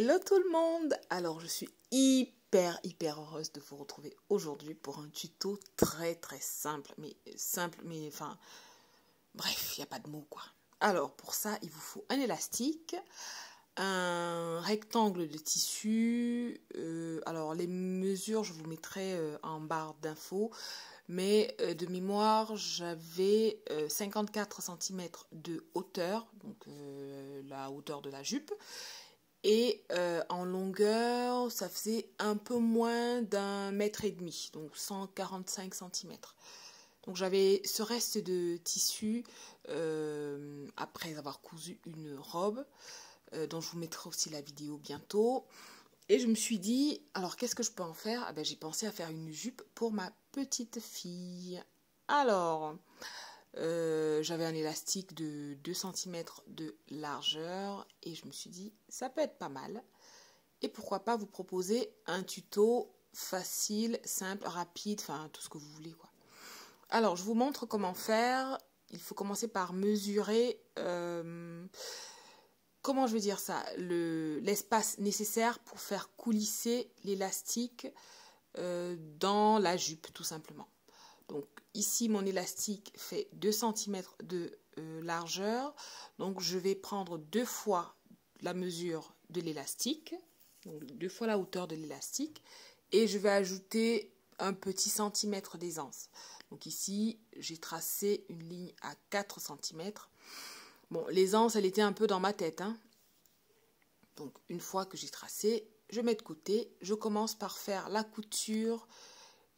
Hello tout le monde! Alors je suis hyper heureuse de vous retrouver aujourd'hui pour un tuto très simple, mais enfin, bref, il n'y a pas de mots quoi. Alors pour ça, il vous faut un élastique, un rectangle de tissu, alors les mesures je vous mettrai en barre d'infos, mais de mémoire j'avais 54 cm de hauteur, donc la hauteur de la jupe, et en longueur ça faisait un peu moins d'1,5 m, donc 145 cm. Donc j'avais ce reste de tissu après avoir cousu une robe dont je vous mettrai aussi la vidéo bientôt. Et je me suis dit, alors qu'est-ce que je peux en faire? Ah ben, j'ai pensé à faire une jupe pour ma petite fille. Alors, j'avais un élastique de 2 cm de largeur et je me suis dit, ça peut être pas mal. Et pourquoi pas vous proposer un tuto facile, simple, rapide, enfin tout ce que vous voulez quoi. Alors, je vous montre comment faire. Il faut commencer par mesurer... comment je veux dire ça, l'espace nécessaire pour faire coulisser l'élastique dans la jupe tout simplement. Donc ici mon élastique fait 2 cm de largeur, donc je vais prendre 2 fois la mesure de l'élastique, donc 2 fois la hauteur de l'élastique, et je vais ajouter un petit centimètre d'aisance. Donc ici j'ai tracé une ligne à 4 cm. Bon, l'aisance, elle était un peu dans ma tête, hein. Donc, une fois que j'ai tracé, je mets de côté. Je commence par faire la couture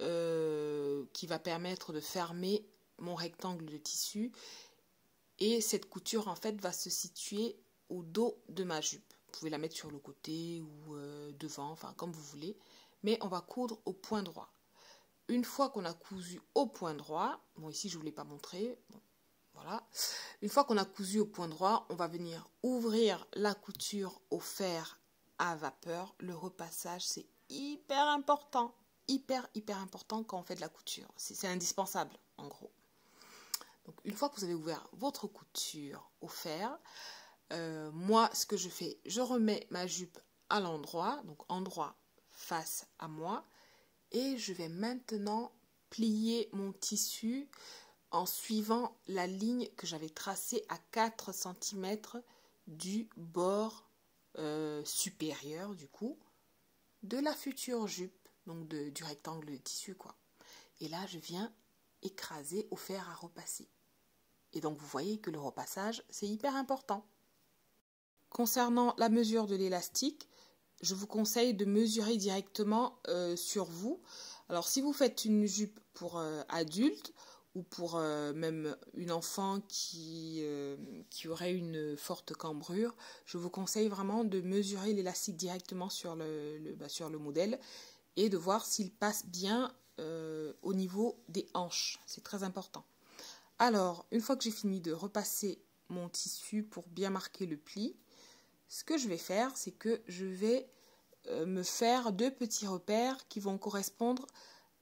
qui va permettre de fermer mon rectangle de tissu. Et cette couture, en fait, va se situer au dos de ma jupe. Vous pouvez la mettre sur le côté ou devant, enfin, comme vous voulez. Mais on va coudre au point droit. Une fois qu'on a cousu au point droit, bon, ici, je ne vous l'ai pas montré, bon. Voilà. Une fois qu'on a cousu au point droit, on va venir ouvrir la couture au fer à vapeur. Le repassage, c'est hyper important. Hyper important quand on fait de la couture. C'est indispensable, en gros. Donc, une fois que vous avez ouvert votre couture au fer, moi, ce que je fais, je remets ma jupe à l'endroit, donc endroit face à moi, et je vais maintenant plier mon tissu en suivant la ligne que j'avais tracée à 4 cm du bord supérieur du coup de la future jupe, donc du rectangle de tissu quoi. Et là je viens écraser au fer à repasser. Et donc vous voyez que le repassage c'est hyper important. Concernant la mesure de l'élastique, je vous conseille de mesurer directement sur vous. Alors si vous faites une jupe pour adulte, ou pour même une enfant qui aurait une forte cambrure, je vous conseille vraiment de mesurer l'élastique directement sur le modèle et de voir s'il passe bien au niveau des hanches. C'est très important. Alors, une fois que j'ai fini de repasser mon tissu pour bien marquer le pli, ce que je vais faire, c'est que je vais me faire 2 petits repères qui vont correspondre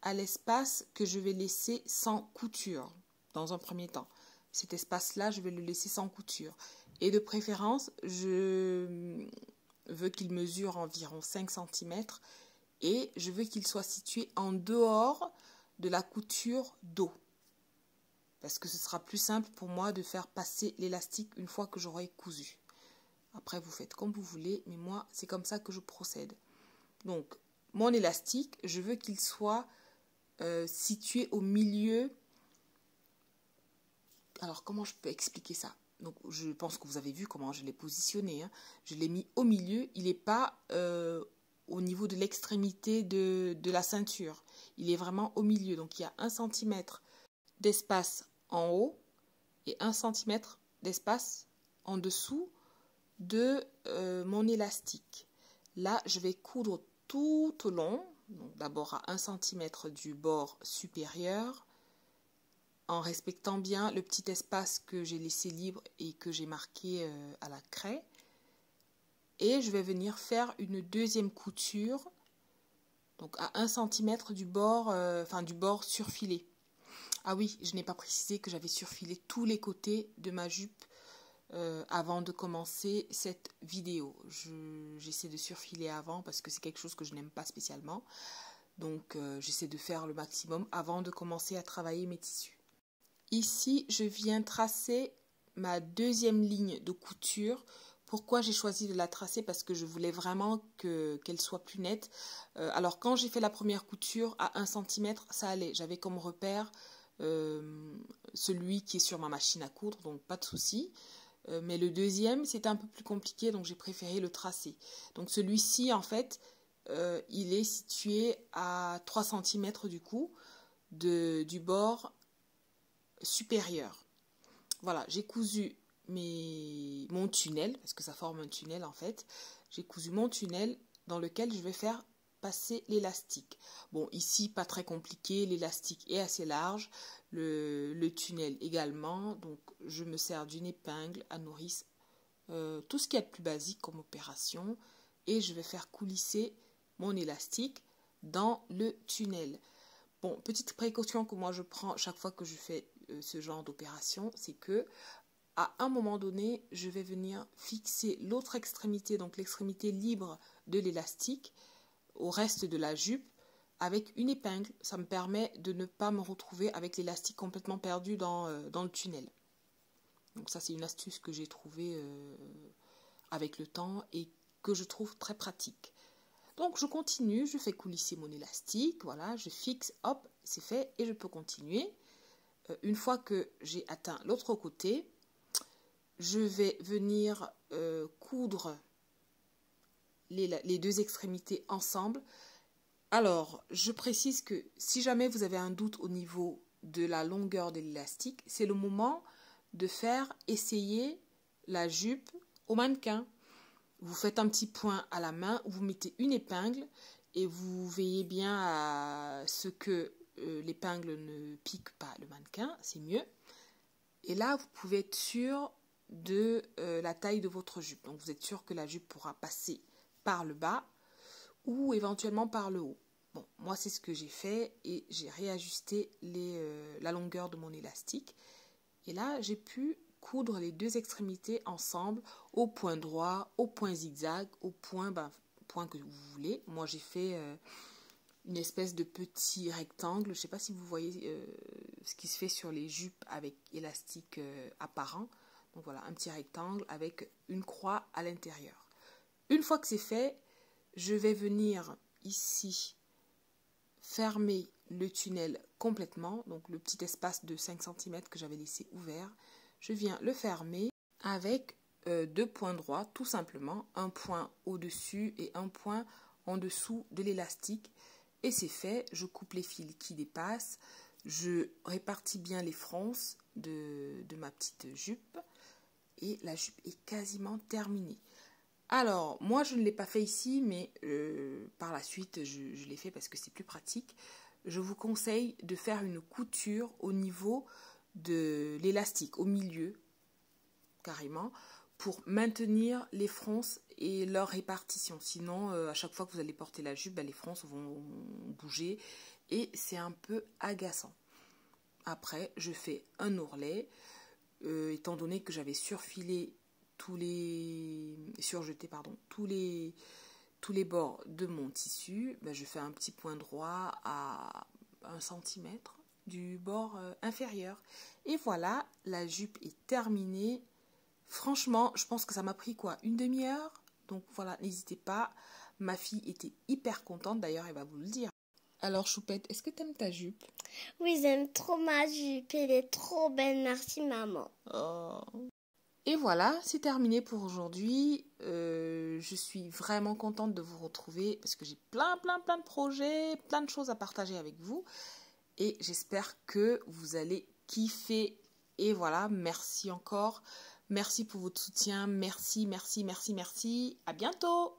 à l'espace que je vais laisser sans couture dans un premier temps. Cet espace-là, je vais le laisser sans couture. Et de préférence, je veux qu'il mesure environ 5 cm et je veux qu'il soit situé en dehors de la couture dos. Parce que ce sera plus simple pour moi de faire passer l'élastique une fois que j'aurai cousu. Après, vous faites comme vous voulez, mais moi, c'est comme ça que je procède. Donc, mon élastique, je veux qu'il soit situé au milieu. Alors comment je peux expliquer ça? Donc je pense que vous avez vu comment je l'ai positionné, hein. Je l'ai mis au milieu, il n'est pas au niveau de l'extrémité de la ceinture, il est vraiment au milieu. Donc il y a 1 cm d'espace en haut et 1 cm d'espace en dessous de mon élastique. Là je vais coudre tout au long. D'abord à 1 cm du bord supérieur, en respectant bien le petit espace que j'ai laissé libre et que j'ai marqué à la craie. Et je vais venir faire une deuxième couture, donc à 1 cm du bord, du bord surfilé. Ah oui, je n'ai pas précisé que j'avais surfilé tous les côtés de ma jupe avant de commencer cette vidéo. J'essaie de surfiler avant parce que c'est quelque chose que je n'aime pas spécialement. Donc j'essaie de faire le maximum avant de commencer à travailler mes tissus. Ici, je viens tracer ma deuxième ligne de couture. Pourquoi j'ai choisi de la tracer? Parce que je voulais vraiment qu'elle soit plus nette. Alors quand j'ai fait la première couture à 1 cm, ça allait. J'avais comme repère celui qui est sur ma machine à coudre, donc pas de souci. Mais le deuxième, c'était un peu plus compliqué, donc j'ai préféré le tracer. Donc celui-ci, en fait, il est situé à 3 cm du coup, du bord supérieur. Voilà, j'ai cousu mon tunnel, parce que ça forme un tunnel en fait. J'ai cousu mon tunnel dans lequel je vais faire passer l'élastique. Bon, ici, pas très compliqué, l'élastique est assez large, le tunnel également, donc je me sers d'une épingle à nourrice, tout ce qui est de plus basique comme opération, et je vais faire coulisser mon élastique dans le tunnel. Bon, petite précaution que moi je prends chaque fois que je fais ce genre d'opération, c'est que à un moment donné, je vais venir fixer l'autre extrémité, donc l'extrémité libre de l'élastique, au reste de la jupe avec une épingle. Ça me permet de ne pas me retrouver avec l'élastique complètement perdu dans le tunnel. Donc ça, c'est une astuce que j'ai trouvée avec le temps et que je trouve très pratique. Donc je continue, je fais coulisser mon élastique, voilà, je fixe, hop, c'est fait et je peux continuer. Une fois que j'ai atteint l'autre côté, je vais venir coudre les deux extrémités ensemble. Alors, je précise que si jamais vous avez un doute au niveau de la longueur de l'élastique, c'est le moment de faire essayer la jupe au mannequin. Vous faites un petit point à la main, vous mettez une épingle et vous veillez bien à ce que l'épingle ne pique pas le mannequin, c'est mieux. Et là, vous pouvez être sûr de la taille de votre jupe. Donc, vous êtes sûr que la jupe pourra passer par le bas ou éventuellement par le haut. Bon, moi, c'est ce que j'ai fait et j'ai réajusté la longueur de mon élastique. Et là, j'ai pu coudre les deux extrémités ensemble au point droit, au point zigzag, au point que vous voulez. Moi, j'ai fait une espèce de petit rectangle. Je ne sais pas si vous voyez ce qui se fait sur les jupes avec élastique apparent. Donc voilà, un petit rectangle avec une croix à l'intérieur. Une fois que c'est fait, je vais venir ici fermer le tunnel complètement. Donc le petit espace de 5 cm que j'avais laissé ouvert, je viens le fermer avec deux points droits, tout simplement. Un point au-dessus et un point en dessous de l'élastique. Et c'est fait, je coupe les fils qui dépassent, je répartis bien les fronces de ma petite jupe et la jupe est quasiment terminée. Alors, moi je ne l'ai pas fait ici, mais par la suite je l'ai fait parce que c'est plus pratique. Je vous conseille de faire une couture au niveau de l'élastique, au milieu, carrément, pour maintenir les fronces et leur répartition. Sinon, à chaque fois que vous allez porter la jupe, les fronces vont bouger et c'est un peu agaçant. Après, je fais un ourlet, étant donné que j'avais surjeté tous les bords de mon tissu, je fais un petit point droit à 1 cm du bord inférieur. Et voilà, la jupe est terminée. Franchement, je pense que ça m'a pris une demi-heure. Donc voilà, n'hésitez pas. Ma fille était hyper contente, d'ailleurs elle va vous le dire. Alors Choupette, est-ce que tu aimes ta jupe? Oui, j'aime trop ma jupe, elle est trop belle, merci maman. Oh. Et voilà, c'est terminé pour aujourd'hui. Je suis vraiment contente de vous retrouver parce que j'ai plein de projets, plein de choses à partager avec vous. Et j'espère que vous allez kiffer. Et voilà, merci encore. Merci pour votre soutien. Merci. À bientôt.